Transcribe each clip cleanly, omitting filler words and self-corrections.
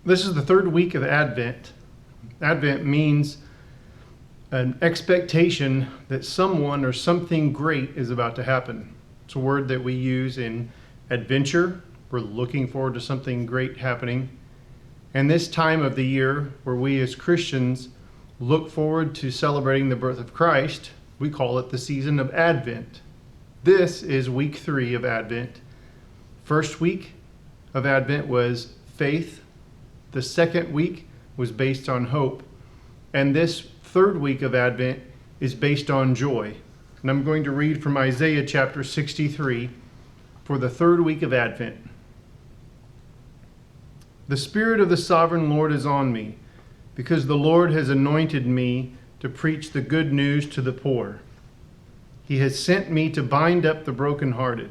This is the third week of Advent. Advent means an expectation that someone or something great is about to happen. It's a word that we use in adventure. We're looking forward to something great happening. And this time of the year where we as Christians look forward to celebrating the birth of Christ, we call it the season of Advent. This is week 3 of Advent. First week of Advent was faith. The second week was based on hope. And this third week of Advent is based on joy. And I'm going to read from Isaiah chapter 63 for the third week of Advent. The Spirit of the Sovereign Lord is on me, because the Lord has anointed me to preach the good news to the poor. He has sent me to bind up the brokenhearted,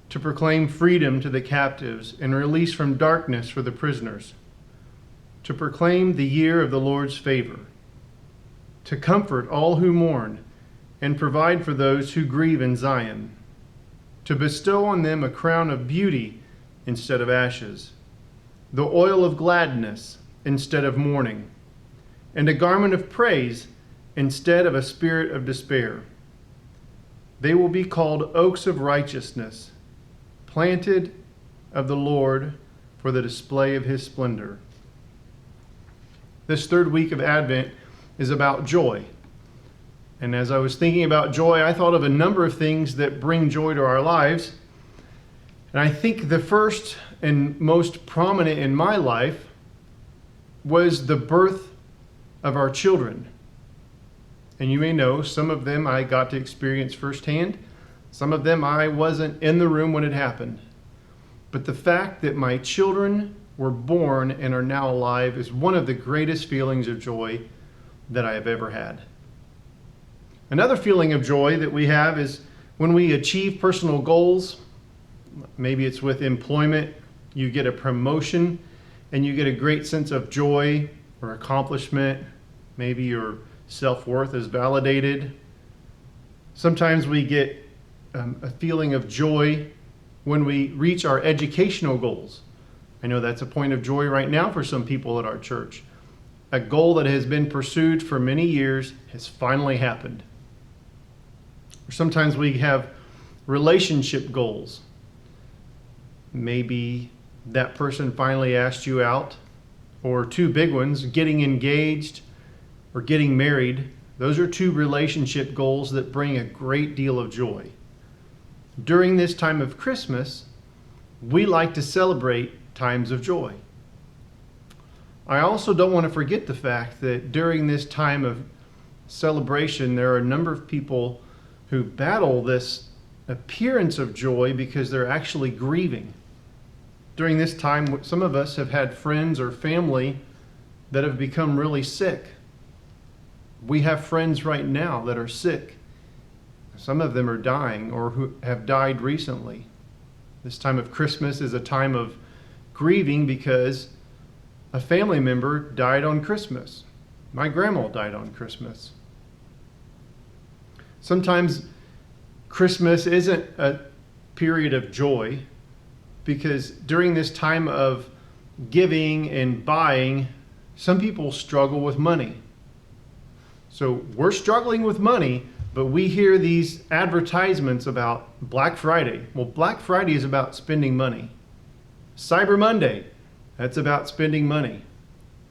to proclaim freedom to the captives and release from darkness for the prisoners, to proclaim the year of the Lord's favor, to comfort all who mourn and provide for those who grieve in Zion, to bestow on them a crown of beauty instead of ashes, the oil of gladness instead of mourning, and a garment of praise instead of a spirit of despair. They will be called oaks of righteousness, planted of the Lord for the display of his splendor. This third week of Advent is about joy. And as I was thinking about joy, I thought of a number of things that bring joy to our lives. And I think the first and most prominent in my life was the birth of our children. And you may know some of them I got to experience firsthand. Some of them I wasn't in the room when it happened. But the fact that my children were born and are now alive is one of the greatest feelings of joy that I have ever had. Another feeling of joy that we have is when we achieve personal goals. Maybe it's with employment. You get a promotion and you get a great sense of joy or accomplishment. Maybe your self-worth is validated. Sometimes we get a feeling of joy when we reach our educational goals. I know that's a point of joy right now for some people at our church. A goal that has been pursued for many years has finally happened. Or sometimes we have relationship goals. Maybe that person finally asked you out, or two big ones, getting engaged or getting married. Those are two relationship goals that bring a great deal of joy. During this time of Christmas, we like to celebrate times of joy. I also don't want to forget the fact that during this time of celebration, there are a number of people who battle this appearance of joy because they're actually grieving. During this time, some of us have had friends or family that have become really sick. We have friends right now that are sick. Some of them are dying or who have died recently. This time of Christmas is a time of grieving because a family member died on Christmas. My grandma died on Christmas. Sometimes Christmas isn't a period of joy because during this time of giving and buying, some people struggle with money. So we're struggling with money, but we hear these advertisements about Black Friday. Well, Black Friday is about spending money. Cyber Monday, that's about spending money.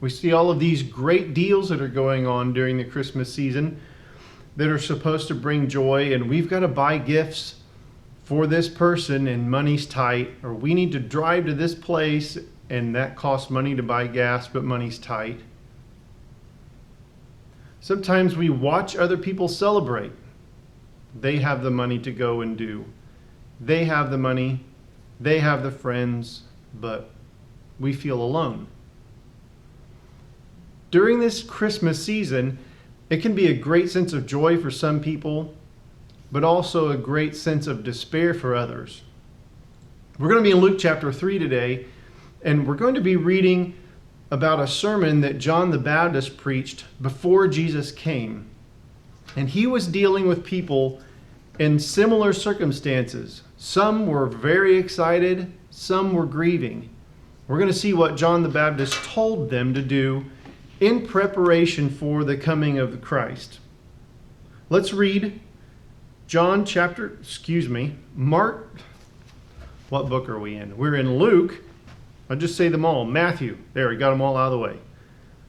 We see all of these great deals that are going on during the Christmas season that are supposed to bring joy, and we've got to buy gifts for this person and money's tight, or we need to drive to this place and that costs money to buy gas, but money's tight. Sometimes we watch other people celebrate. They have the money to go and do. They have the money, they have the friends, but we feel alone. During this Christmas season, it can be a great sense of joy for some people, but also a great sense of despair for others. We're going to be in Luke chapter 3 today, and we're going to be reading about a sermon that John the Baptist preached before Jesus came. And he was dealing with people in similar circumstances. Some were very excited, some were grieving. We're going to see what John the Baptist told them to do in preparation for the coming of Christ. Let's read Mark. What book are we in? We're in Luke. I'll just say them all. Matthew. There, we got them all out of the way.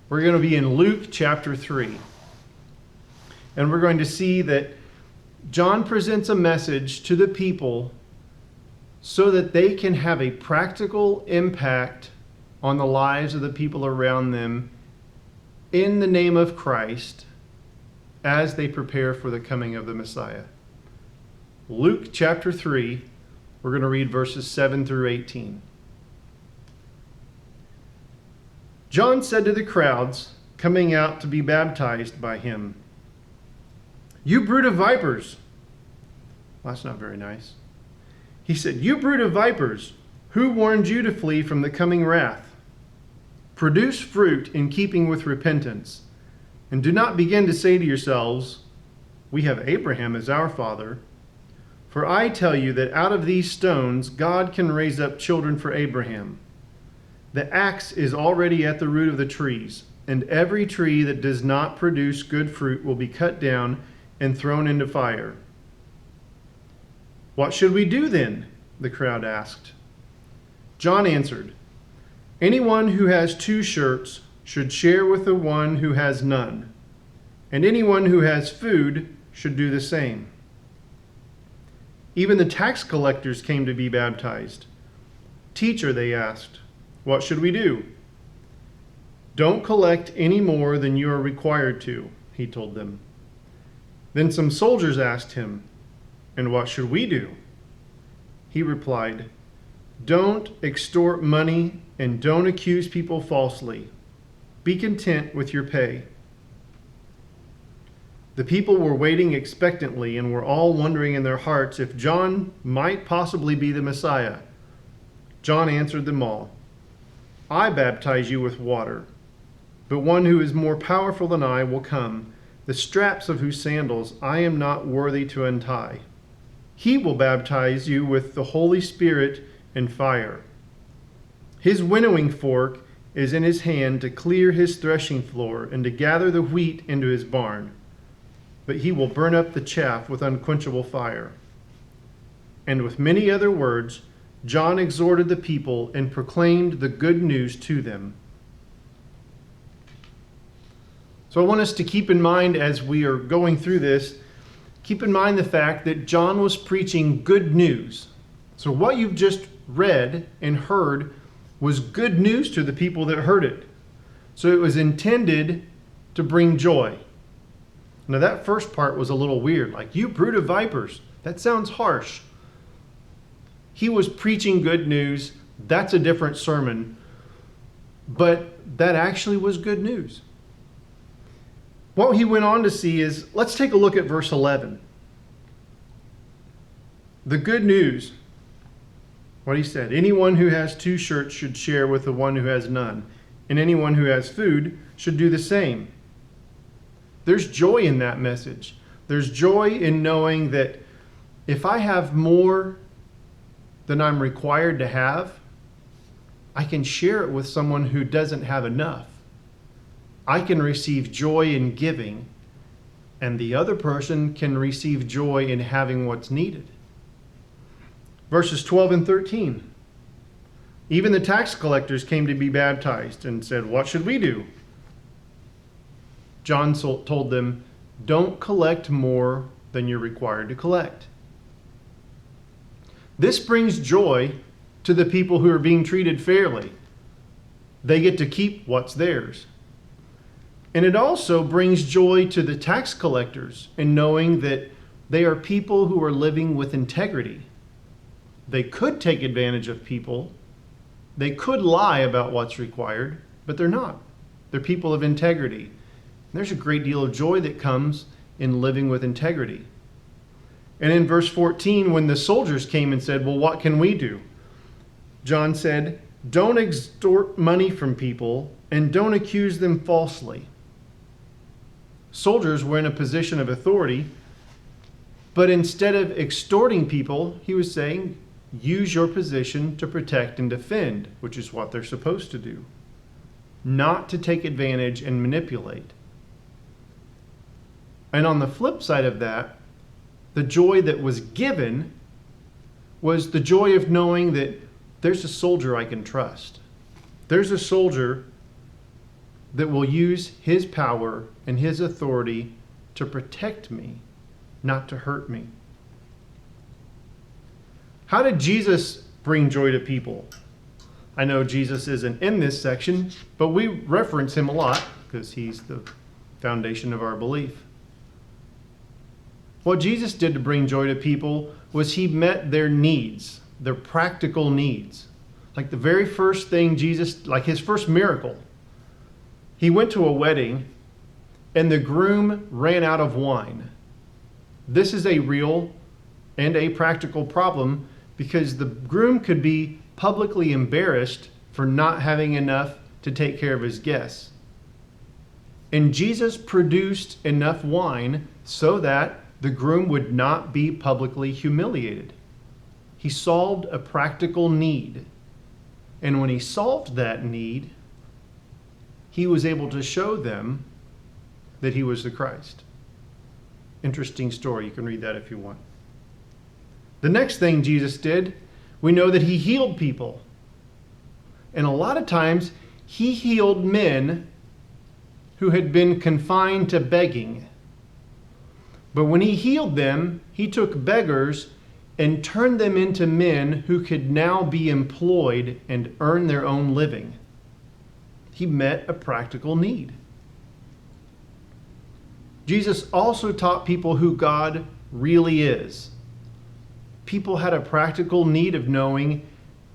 We're going to be in Luke chapter 3. And we're going to see that John presents a message to the people so that they can have a practical impact on the lives of the people around them in the name of Christ as they prepare for the coming of the Messiah. Luke chapter 3, we're going to read verses 7 through 18. John said to the crowds coming out to be baptized by him, "You brood of vipers." Well, that's not very nice. He said, "You brood of vipers, who warned you to flee from the coming wrath? Produce fruit in keeping with repentance, and do not begin to say to yourselves, 'We have Abraham as our father.' For I tell you that out of these stones God can raise up children for Abraham. The axe is already at the root of the trees, and every tree that does not produce good fruit will be cut down and thrown into fire." "What should we do then?" the crowd asked. John answered, "Anyone who has 2 shirts should share with the one who has none, and anyone who has food should do the same." Even the tax collectors came to be baptized. "Teacher," they asked, "what should we do?" "Don't collect any more than you are required to," he told them. Then some soldiers asked him, "And what should we do?" He replied, "Don't extort money and don't accuse people falsely. Be content with your pay." The people were waiting expectantly and were all wondering in their hearts if John might possibly be the Messiah. John answered them all, "I baptize you with water, but one who is more powerful than I will come, the straps of whose sandals I am not worthy to untie. He will baptize you with the Holy Spirit and fire. His winnowing fork is in his hand to clear his threshing floor and to gather the wheat into his barn. But he will burn up the chaff with unquenchable fire." And with many other words, John exhorted the people and proclaimed the good news to them. So I want us to keep in mind as we are going through this, keep in mind the fact that John was preaching good news. So what you've just read and heard was good news to the people that heard it. So it was intended to bring joy. Now that first part was a little weird, like, "You brood of vipers." That sounds harsh. He was preaching good news. That's a different sermon. But that actually was good news. What he went on to see is, let's take a look at verse 11. The good news, what he said, "Anyone who has 2 shirts should share with the one who has none, and anyone who has food should do the same." There's joy in that message. There's joy in knowing that if I have more than I'm required to have, I can share it with someone who doesn't have enough. I can receive joy in giving, and the other person can receive joy in having what's needed. Verses 12 and 13. Even the tax collectors came to be baptized and said, "What should we do?" John told them, "Don't collect more than you're required to collect." This brings joy to the people who are being treated fairly. They get to keep what's theirs. And it also brings joy to the tax collectors in knowing that they are people who are living with integrity. They could take advantage of people. They could lie about what's required, but they're not. They're people of integrity. There's a great deal of joy that comes in living with integrity. And in verse 14, when the soldiers came and said, "Well, what can we do?" John said, "Don't extort money from people and don't accuse them falsely." Soldiers were in a position of authority, but instead of extorting people, he was saying, use your position to protect and defend, which is what they're supposed to do, not to take advantage and manipulate. And on the flip side of that, the joy that was given was the joy of knowing that there's a soldier I can trust. There's a soldier that will use his power and his authority to protect me, not to hurt me. How did Jesus bring joy to people? I know Jesus isn't in this section, but we reference him a lot because he's the foundation of our belief. What Jesus did to bring joy to people was he met their needs, their practical needs. Like the very first thing Jesus, like his first miracle, he went to a wedding and the groom ran out of wine. This is a real and a practical problem because the groom could be publicly embarrassed for not having enough to take care of his guests. And Jesus produced enough wine so that the groom would not be publicly humiliated. He solved a practical need. And when he solved that need, he was able to show them that he was the Christ. Interesting story. You can read that if you want. The next thing Jesus did, we know that he healed people. And a lot of times, he healed men who had been confined to begging. But when he healed them, he took beggars and turned them into men who could now be employed and earn their own living. He met a practical need. Jesus also taught people who God really is. People had a practical need of knowing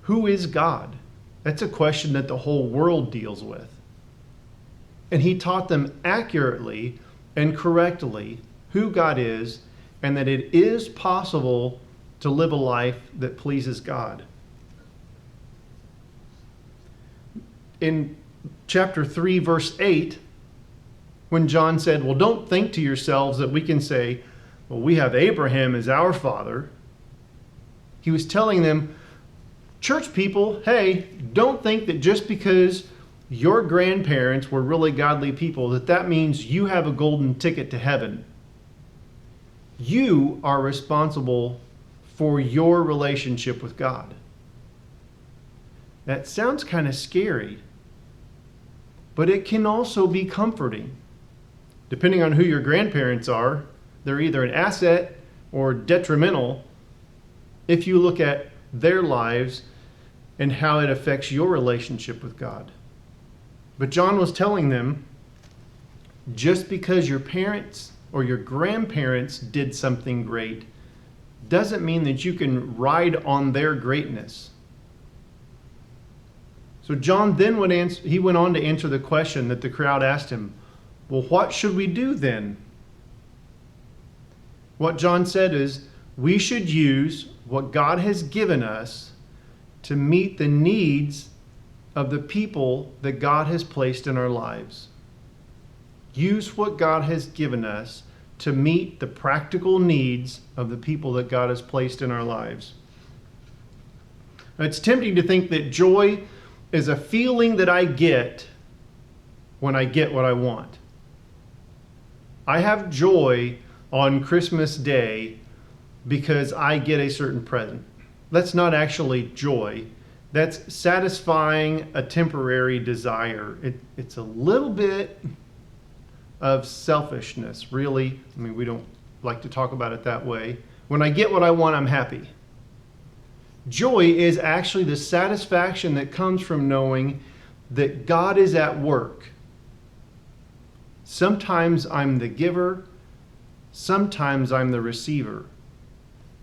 who is God. That's a question that the whole world deals with. And he taught them accurately and correctly who God is and that it is possible to live a life that pleases God. In chapter 3, verse 8, when John said, well, don't think to yourselves that we can say, well, we have Abraham as our father. He was telling them, church people, hey, don't think that just because your grandparents were really godly people, that means you have a golden ticket to heaven. You are responsible for your relationship with God. That sounds kind of scary, but it can also be comforting. Depending on who your grandparents are, they're either an asset or detrimental if you look at their lives and how it affects your relationship with God. But John was telling them, just because your parents or your grandparents did something great doesn't mean that you can ride on their greatness. So John then went on to answer the question that the crowd asked him, well, what should we do then? What John said is, we should use what God has given us to meet the needs of the people that God has placed in our lives. Use what God has given us to meet the practical needs of the people that God has placed in our lives. Now, it's tempting to think that joy is a feeling that I get when I get what I want. I have joy on Christmas Day because I get a certain present. That's not actually joy. That's satisfying a temporary desire. It's a little bit of selfishness, really. I mean, we don't like to talk about it that way. When I get what I want, I'm happy. Joy is actually the satisfaction that comes from knowing that God is at work. Sometimes I'm the giver, sometimes I'm the receiver.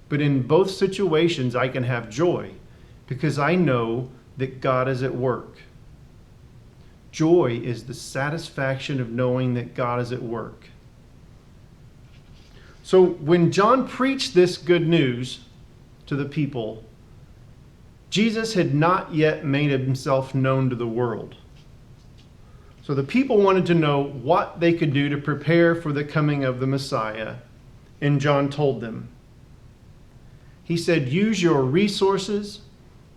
But in both situations, I can have joy because I know that God is at work. Joy is the satisfaction of knowing that God is at work. So when John preached this good news to the people, Jesus had not yet made himself known to the world. So the people wanted to know what they could do to prepare for the coming of the Messiah, and John told them. He said, use your resources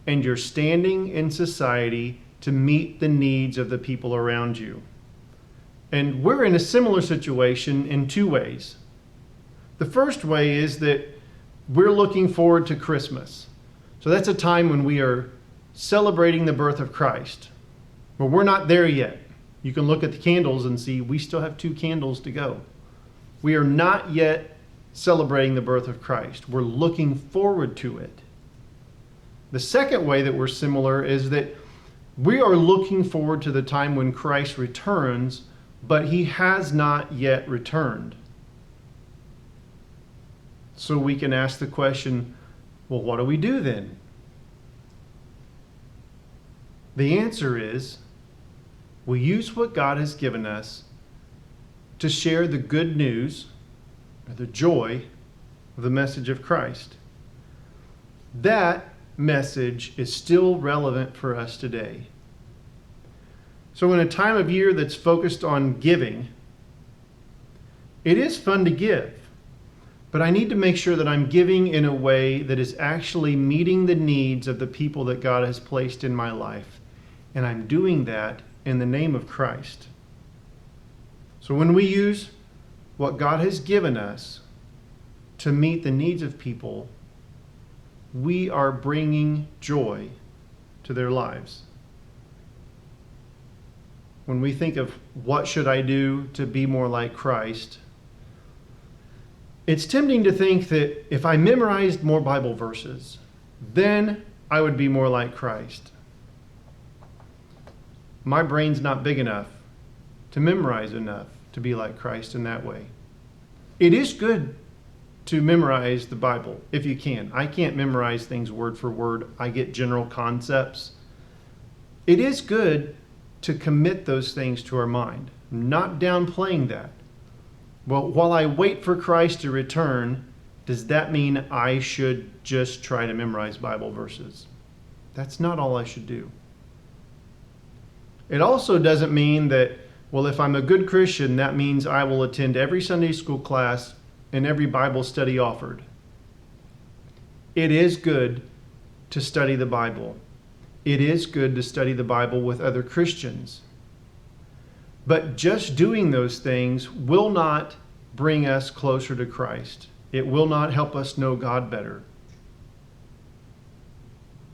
and your standing in society to meet the needs of the people around you. And we're in a similar situation in two ways. The first way is that we're looking forward to Christmas. So that's a time when we are celebrating the birth of Christ. But we're not there yet. You can look at the candles and see we still have 2 candles to go. We are not yet celebrating the birth of Christ. We're looking forward to it. The second way that we're similar is that we are looking forward to the time when Christ returns, but he has not yet returned. So we can ask the question, well, what do we do then? The answer is, we use what God has given us to share the good news, or the joy of the message of Christ. That message is still relevant for us today. So in a time of year that's focused on giving, it is fun to give, but I need to make sure that I'm giving in a way that is actually meeting the needs of the people that God has placed in my life. And I'm doing that in the name of Christ. So when we use what God has given us to meet the needs of people, we are bringing joy to their lives. When we think of what should I do to be more like Christ, it's tempting to think that if I memorized more Bible verses, then I would be more like Christ. My brain's not big enough to memorize enough to be like Christ in that way. It is good to memorize the Bible if you can. I can't memorize things word for word. I get general concepts. It is good to commit those things to our mind. I'm not downplaying that. Well, while I wait for Christ to return, does that mean I should just try to memorize Bible verses? That's not all I should do. It also doesn't mean that, well, if I'm a good Christian, that means I will attend every Sunday school class and every Bible study offered. It is good to study the Bible. It is good to study the Bible with other Christians. But just doing those things will not bring us closer to Christ. It will not help us know God better.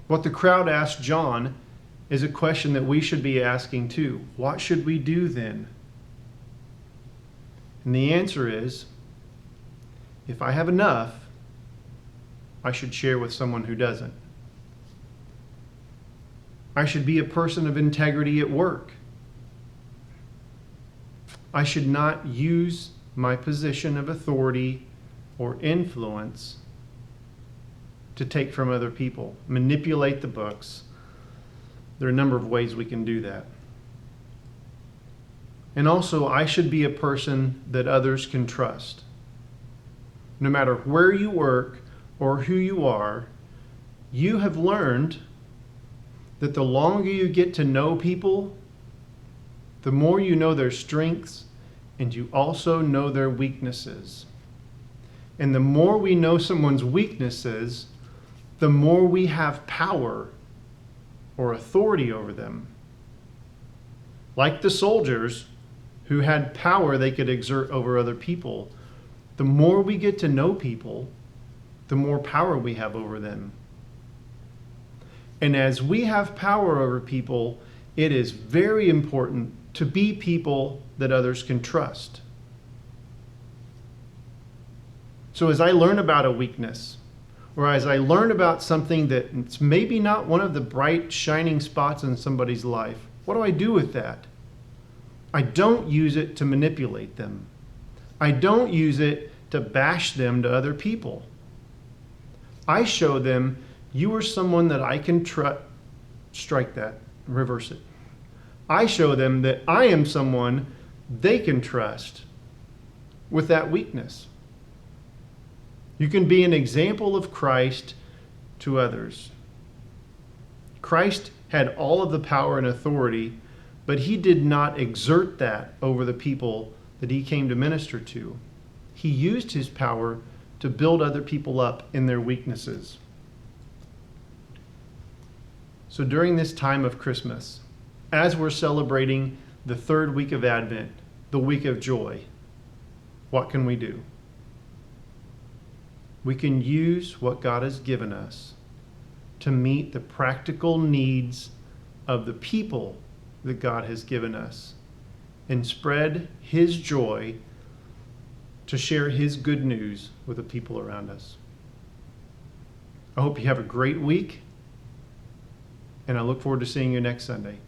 What the crowd asked John is a question that we should be asking too. What should we do then? And the answer is, if I have enough, I should share with someone who doesn't. I should be a person of integrity at work. I should not use my position of authority or influence to take from other people, manipulate the books. There are a number of ways we can do that. And also, I should be a person that others can trust. No matter where you work or who you are, you have learned that the longer you get to know people, the more you know their strengths, and you also know their weaknesses. And the more we know someone's weaknesses, the more we have power or authority over them. Like the soldiers who had power they could exert over other people, the more we get to know people, the more power we have over them. And as we have power over people, it is very important to be people that others can trust. So as I learn about a weakness, or as I learn about something that it's maybe not one of the bright, shining spots in somebody's life, what do I do with that? I don't use it to manipulate them. I don't use it to bash them to other people. I show them, you are someone that I can trust. Strike that, reverse it. I show them that I am someone they can trust with that weakness. You can be an example of Christ to others. Christ had all of the power and authority, but he did not exert that over the people that he came to minister to. He used his power to build other people up in their weaknesses. So during this time of Christmas, as we're celebrating the third week of Advent, the week of joy, what can we do? We can use what God has given us to meet the practical needs of the people that God has given us and spread His joy to share His good news with the people around us. I hope you have a great week, and I look forward to seeing you next Sunday.